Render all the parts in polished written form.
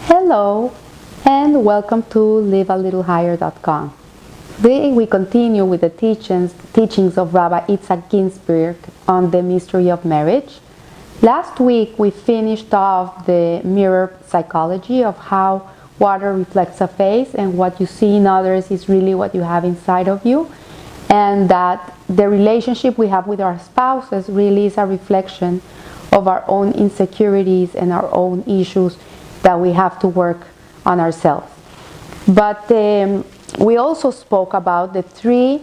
Hello and welcome to livealittlehigher.com. Today we continue with the teachings of Rabbi Isaac Ginsburg on the mystery of marriage. Last week we finished off the mirror psychology of how water reflects a face and what you see in others is really what you have inside of you, and that the relationship we have with our spouses really is a reflection of our own insecurities and our own issues that we have to work on ourselves. But we also spoke about the three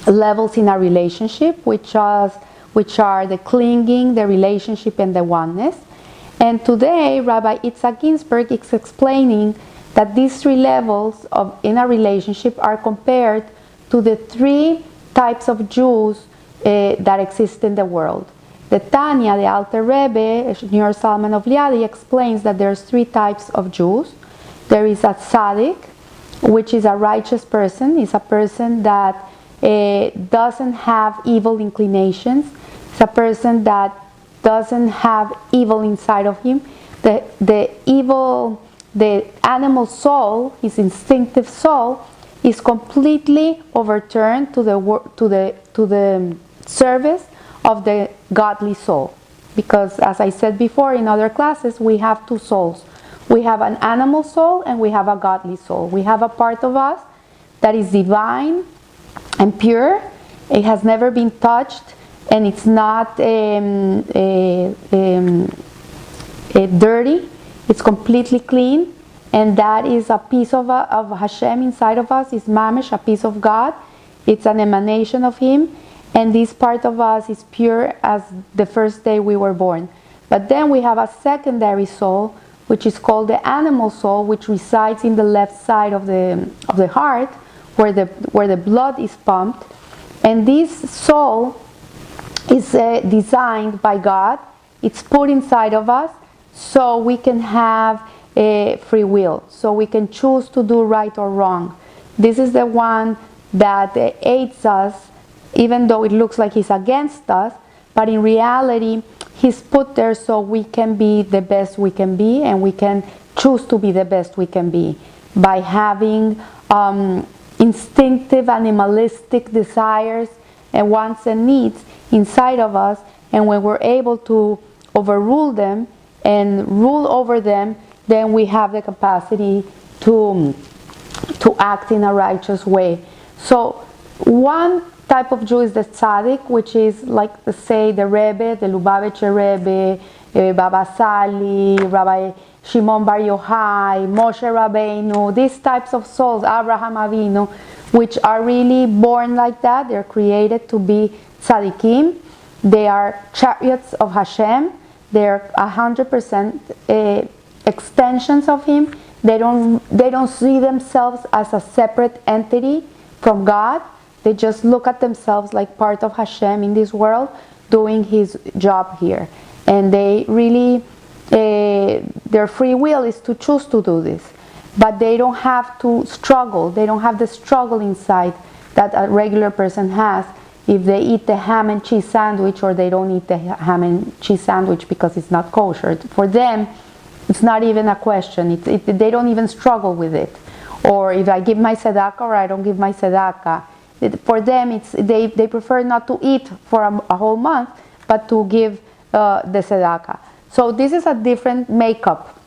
levels in our relationship, which are the clinging, the relationship, and the oneness. And today, Rabbi Isaac Ginsburg is explaining that these three levels in a relationship are compared to the three types of Jews that exist in the world. The Tanya, the Alter Rebbe, Shneur Salman of Liadi, explains that there's three types of Jews. There is a tzaddik, which is a righteous person. It's a person that doesn't have evil inclinations. It's a person that doesn't have evil inside of him. The animal soul, his instinctive soul, is completely overturned to the service of the godly soul. Because as I said before in other classes, we have two souls. We have an animal soul and we have a godly soul. We have a part of us that is divine and pure. It has never been touched and it's not dirty. It's completely clean, and that is a piece of Hashem inside of us. It's mamish, a piece of God. It's an emanation of Him. And this part of us is pure as the first day we were born. But then we have a secondary soul, which is called the animal soul, which resides in the left side of the heart, where the blood is pumped. And this soul is designed by God. It's put inside of us so we can have free will, so we can choose to do right or wrong. This is the one that aids us, even though it looks like he's against us, but in reality he's put there so we can be the best we can be, and we can choose to be the best we can be by having instinctive animalistic desires and wants and needs inside of us. And when we're able to overrule them and rule over them, then we have the capacity to act in a righteous way. So one type of Jew is the tzaddik, which is like, say, the Rebbe, the Lubavitcher Rebbe, Baba Sali, Rabbi Shimon Bar Yochai, Moshe Rabbeinu, these types of souls, Abraham Avinu, which are really born like that. They're created to be tzaddikim. They are chariots of Hashem. They're 100% extensions of Him. They don't see themselves as a separate entity from God. They just look at themselves like part of Hashem in this world, doing His job here. And they really, their free will is to choose to do this. But they don't have to struggle. They don't have the struggle inside that a regular person has if they eat the ham and cheese sandwich, or they don't eat the ham and cheese sandwich because it's not kosher. For them, it's not even a question. They don't even struggle with it. Or if I give my tzedakah or I don't give my tzedakah. For them, they prefer not to eat for a whole month, but to give the tzedakah. So this is a different makeup.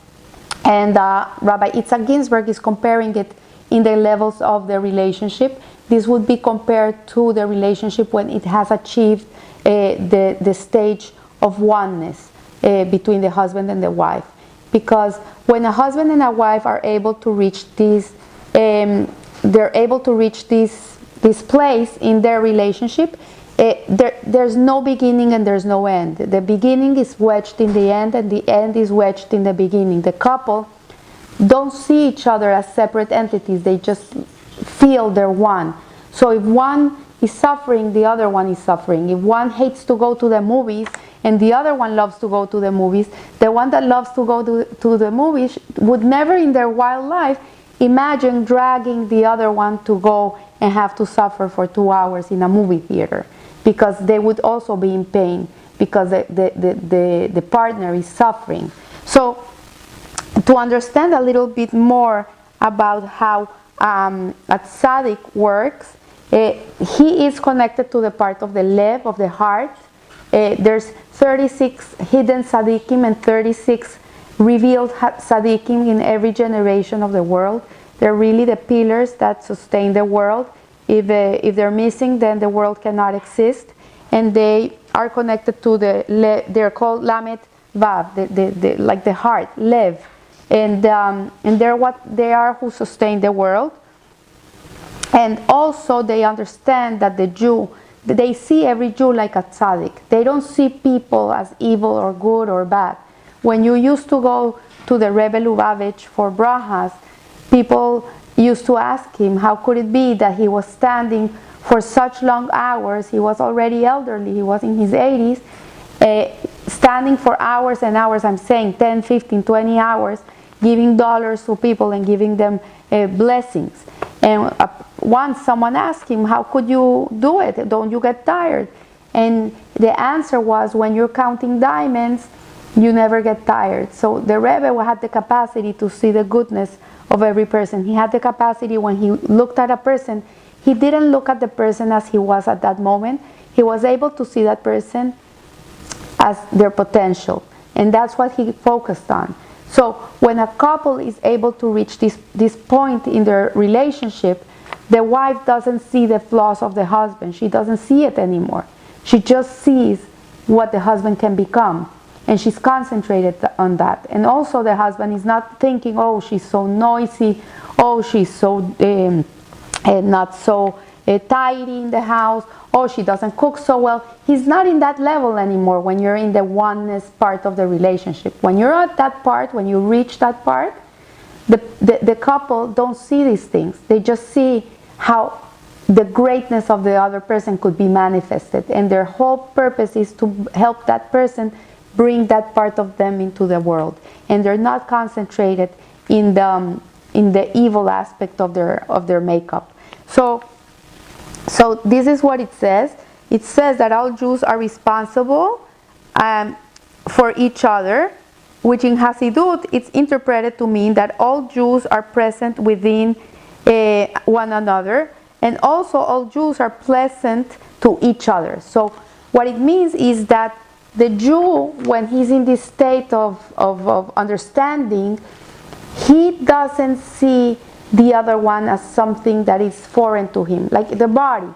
And Rabbi Isaac Ginsburg is comparing it in the levels of the relationship. This would be compared to the relationship when it has achieved the stage of oneness between the husband and the wife. Because when a husband and a wife are able to reach this, they're able to reach this place in their relationship, there's no beginning and there's no end. The beginning is wedged in the end and the end is wedged in the beginning. The couple don't see each other as separate entities. They just feel they're one. So if one is suffering, the other one is suffering. If one hates to go to the movies and the other one loves to go to the movies, the one that loves to go to the movies would never in their wild life imagine dragging the other one to go and have to suffer for 2 hours in a movie theater, because they would also be in pain because the partner is suffering. So to understand a little bit more about how a tzaddik works, he is connected to the part of the lev, of the heart. There's 36 hidden tzaddikim and 36 revealed tzaddikim in every generation of the world. They're really the pillars that sustain the world. If they're missing, then the world cannot exist. And they are connected to they're called lamet vav, like the heart, lev. And they're what they are who sustain the world. And also they understand that the Jew, they see every Jew like a tzaddik. They don't see people as evil or good or bad. When you used to go to the Rebbe Lubavitch for brahas, people used to ask him how could it be that he was standing for such long hours. He was already elderly, he was in his 80s, standing for hours and hours, I'm saying 10, 15, 20 hours, giving dollars to people and giving them blessings. And once someone asked him, how could you do it? Don't you get tired? And the answer was, when you're counting diamonds, you never get tired. So the Rebbe had the capacity to see the goodness of every person. He had the capacity, when he looked at a person, he didn't look at the person as he was at that moment. He was able to see that person as their potential. And that's what he focused on. So when a couple is able to reach this point in their relationship, the wife doesn't see the flaws of the husband. She doesn't see it anymore. She just sees what the husband can become. And she's concentrated on that. And also the husband is not thinking, oh, she's so noisy, oh, she's so not so tidy in the house, oh, she doesn't cook so well. He's not in that level anymore when you're in the oneness part of the relationship. When you're at that part, when you reach that part, the couple don't see these things. They just see how the greatness of the other person could be manifested. And their whole purpose is to help that person bring that part of them into the world. And they're not concentrated in the evil aspect of their makeup. So this is what it says. It says that all Jews are responsible for each other, which in Hasidut it's interpreted to mean that all Jews are present within one another, and also all Jews are pleasant to each other. So what it means is that the Jew, when he's in this state of understanding, he doesn't see the other one as something that is foreign to him, like the body.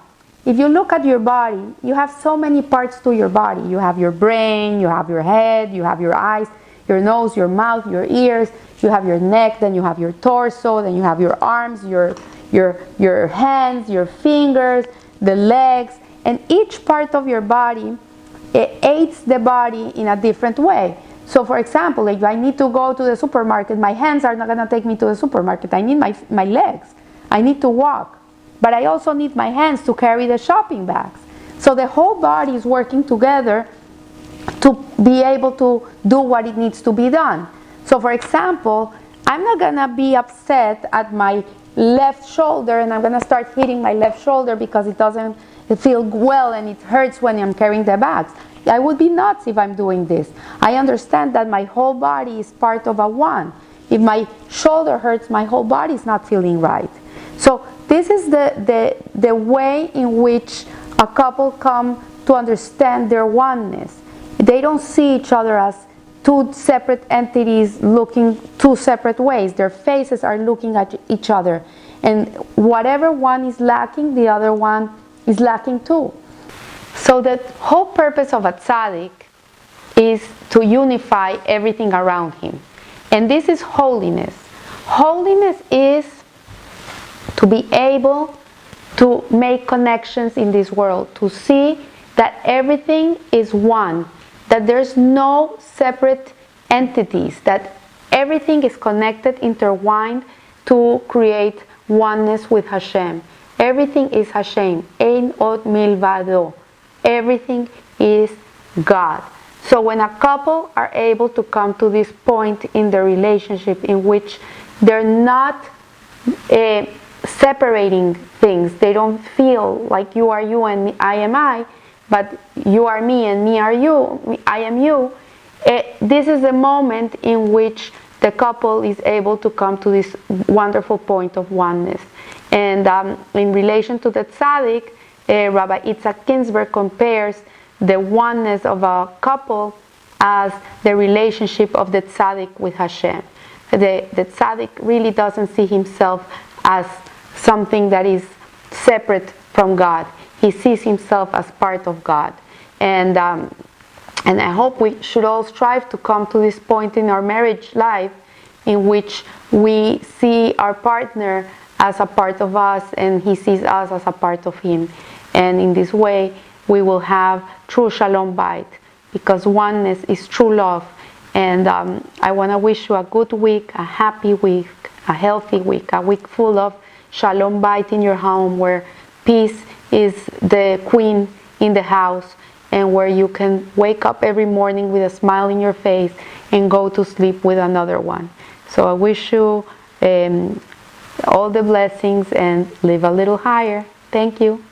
If you look at your body, you have so many parts to your body. You have your brain, you have your head, you have your eyes, your nose, your mouth, your ears, you have your neck, then you have your torso, then you have your arms, your hands, your fingers, the legs, and each part of your body, it aids the body in a different way. So for example, if I need to go to the supermarket, my hands are not going to take me to the supermarket. I need my legs. I need to walk. But I also need my hands to carry the shopping bags. So the whole body is working together to be able to do what it needs to be done. So for example, I'm not going to be upset at my left shoulder and I'm going to start hitting my left shoulder because it doesn't feel well and it hurts when I'm carrying the bags. I would be nuts if I'm doing this. I understand that my whole body is part of a one. If my shoulder hurts, my whole body is not feeling right. So this is the way in which a couple come to understand their oneness. They don't see each other as two separate entities looking two separate ways. Their faces are looking at each other. And whatever one is lacking, the other one is lacking too. So the whole purpose of a tzaddik is to unify everything around him. And this is holiness. Holiness is to be able to make connections in this world, to see that everything is one, that there's no separate entities, that everything is connected, intertwined to create oneness with Hashem. Everything is Hashem. Ein od milvado. Everything is God. So when a couple are able to come to this point in their relationship in which they're not separating things, they don't feel like you are you and I am I, but you are me and me are you, I am you. This is the moment in which the couple is able to come to this wonderful point of oneness. And in relation to the tzaddik, Rabbi Itzhak Ginsburg compares the oneness of a couple as the relationship of the tzaddik with Hashem. The tzaddik really doesn't see himself as something that is separate from God. He sees himself as part of God. And I hope we should all strive to come to this point in our marriage life in which we see our partner as a part of us and he sees us as a part of him. And in this way, we will have true Shalom Bayit, because oneness is true love. And I want to wish you a good week, a happy week, a healthy week, a week full of Shalom Bayit in your home, where peace is the queen in the house, and where you can wake up every morning with a smile in your face and go to sleep with another one. So I wish you all the blessings and live a little higher. Thank you.